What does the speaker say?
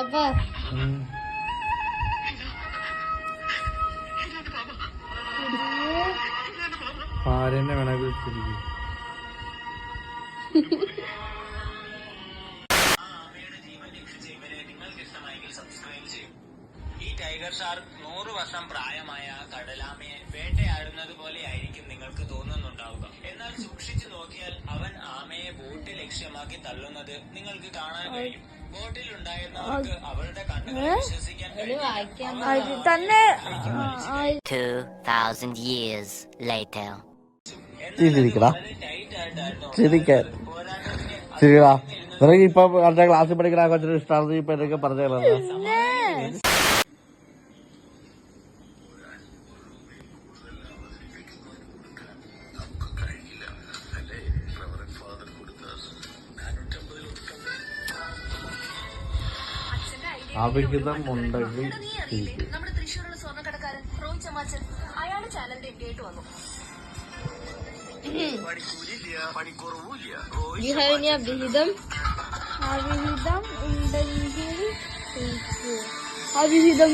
അപ്പൊ ആരെന്നെ വേണ വിളിച്ചിരിക്കും. ഈ ടൈഗർ ഷാർക്ക് 100 വർഷം പ്രായമായ കടലാമയെ വേട്ടയാടുന്നത് പോലെ ആയിരിക്കും നിങ്ങൾക്ക് തോന്നുന്നുണ്ടാവുക. എന്നാൽ സൂക്ഷിച്ചു നോക്കിയാൽ അവൻ ആമയെ ബോട്ട് ലക്ഷ്യമാക്കി തള്ളുന്നത് നിങ്ങൾക്ക് കാണാൻ കഴിയും. ബോട്ടിൽ ഉണ്ടായിരുന്നവർക്ക് അവരുടെ കണ്ണുകളെ വിശ്വസിക്കാൻ തന്നെ 2000 years later. ഇപ്പൊ ക്ലാസ്സിൽ പഠിക്കുന്ന കൊച്ചിന് ഇഷ്ടമാണ് ഇപ്പൊ എന്തൊക്കെ പറഞ്ഞു. അവിഹിതം ഉണ്ടെങ്കിൽ നമ്മുടെ തൃശ്ശൂരുള്ള സ്വർണ്ണക്കടക്കാരൻ റോയ് ചമാച്ചൻ അയാളുടെ ചാനലിന്റെ ഇന്ത്യയായിട്ട് വന്നു. അവിഹിതം അവിഹിതം ഉണ്ടെങ്കിൽ അവിഹിതം